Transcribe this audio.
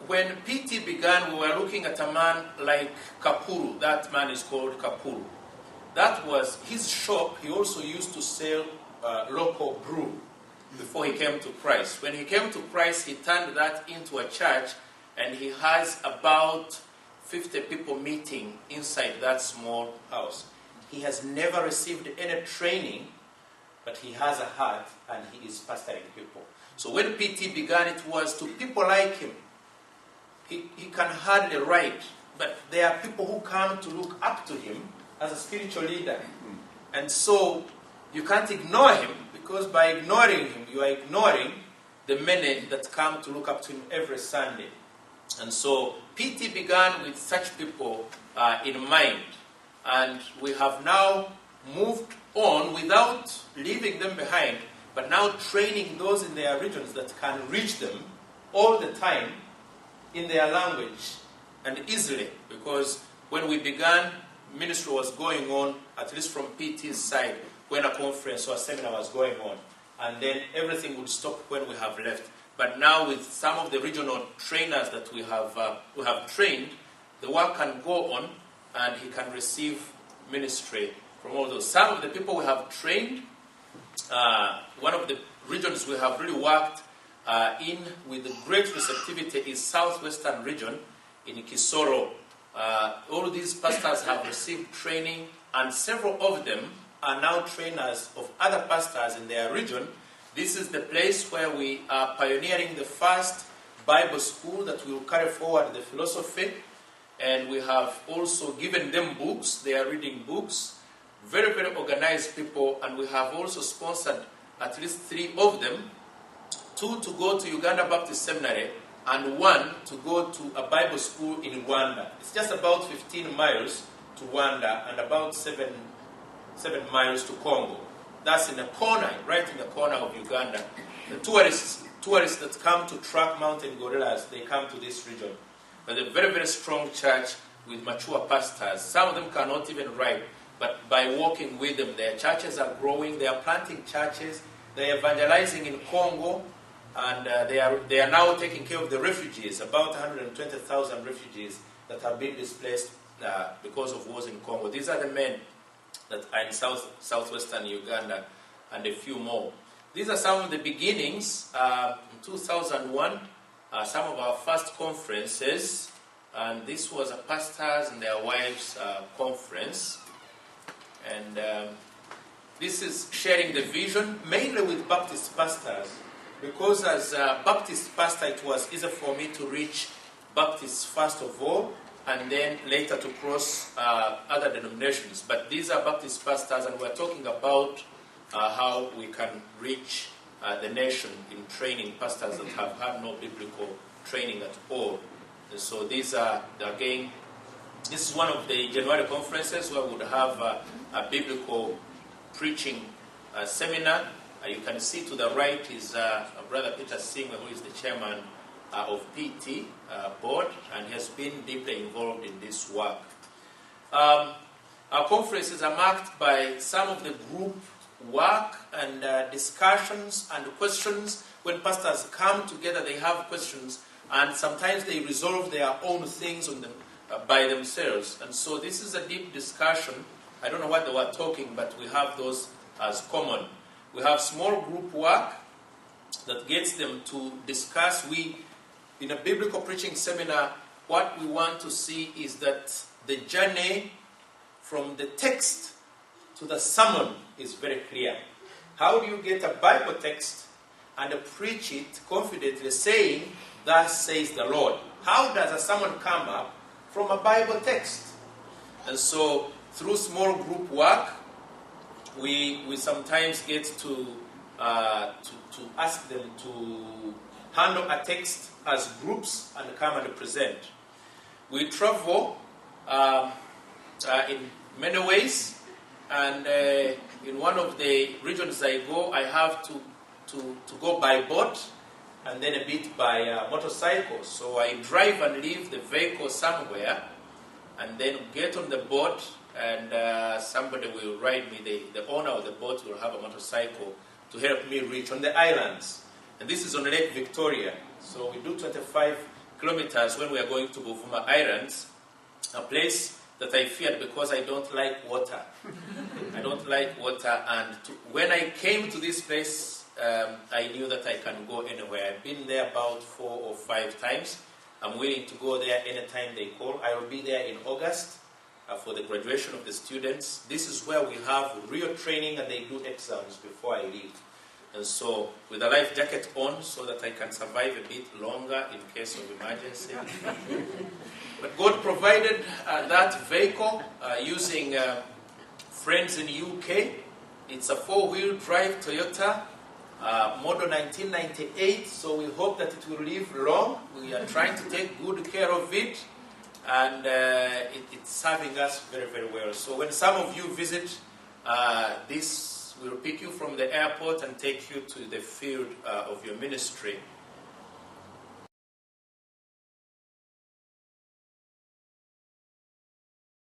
When PT began, we were looking at a man like Kapuru. That man is called Kapuru. That was his shop. He also used to sell local brew before he came to Christ. When he came to Christ, he turned that into a church, and he has about 50 people meeting inside that small house. He has never received any training, but he has a heart, and he is pastoring people. So when PT began, it was to people like him. He can hardly write, but there are people who come to look up to him as a spiritual leader. And so you can't ignore him, because by ignoring him, you are ignoring the many that come to look up to him every Sunday. And so PT began with such people in mind. And we have now moved on without leaving them behind, but now training those in their regions that can reach them all the time in their language and easily. Because when we began, ministry was going on, at least from PT's side, when a conference or a seminar was going on. And then everything would stop when we have left. But now with some of the regional trainers that we have trained, the work can go on, and he can receive ministry from all those. Some of the people we have trained, one of the regions we have really worked in with great receptivity is Southwestern region in Kisoro. All of these pastors have received training, and several of them are now trainers of other pastors in their region. This is the place where we are pioneering the first Bible school that will carry forward the philosophy, and we have also given them books. They are reading books. Very, very organized people, and we have also sponsored at least 3 of them, 2 to go to Uganda Baptist Seminary, and 1 to go to a Bible school in Rwanda. It's just about 15 miles to Rwanda and about 7 miles to Congo. That's in the corner, right in the corner of Uganda. The tourists that come to track mountain gorillas, they come to this region. But a very, very strong church with mature pastors. Some of them cannot even write, but by walking with them, their churches are growing. They are planting churches. They are evangelizing in Congo, and they are now taking care of the refugees, about 120,000 refugees that have been displaced because of wars in Congo. These are the men that are in southwestern Uganda, and a few more. These are some of the beginnings. In 2001, some of our first conferences, and this was a pastors and their wives conference. And this is sharing the vision, mainly with Baptist pastors, because as a Baptist pastor, it was easy for me to reach Baptists first of all, and then later to cross other denominations. But these are Baptist pastors, and we're talking about how we can reach the nation in training pastors that have had no biblical training at all. And so these are, again, this is one of the January conferences where we would have a biblical preaching seminar. You can see to the right is Brother Peter Singer, who is the chairman of PT board, and he has been deeply involved in this work. Our conferences are marked by some of the group work and discussions and questions. When pastors come together, they have questions, and sometimes they resolve their own things on them, by themselves. And so this is a deep discussion. I don't know what they were talking, but we have those as common. We have small group work that gets them to discuss. In a biblical preaching seminar, what we want to see is that the journey from the text to the sermon is very clear. How do you get a Bible text and preach it confidently, saying, "Thus says the Lord"? How does a sermon come up from a Bible text? And so, through small group work, we sometimes get to ask them to handle a text as groups and come and present. We travel in many ways, and in one of the regions I go, I have to go by boat and then a bit by motorcycle. So I drive and leave the vehicle somewhere, and then get on the boat, and somebody will ride me. The owner of the boat will have a motorcycle to help me reach on the islands. And this is on Lake Victoria. So we do 25 kilometers when we are going to Buvuma Islands, a place that I feared because I don't like water. I don't like water, and when I came to this place, I knew that I can go anywhere. I've been there about 4 or 5 times. I'm willing to go there anytime they call. I will be there in August for the graduation of the students. This is where we have real training, and they do exams before I leave. And so, with a life jacket on, so that I can survive a bit longer in case of emergency. But God provided that vehicle using friends in the UK. It's a 4-wheel drive Toyota, model 1998, so we hope that it will live long. We are trying to take good care of it, and it's serving us very, very well. So when some of you visit, this will pick you from the airport and take you to the field of your ministry.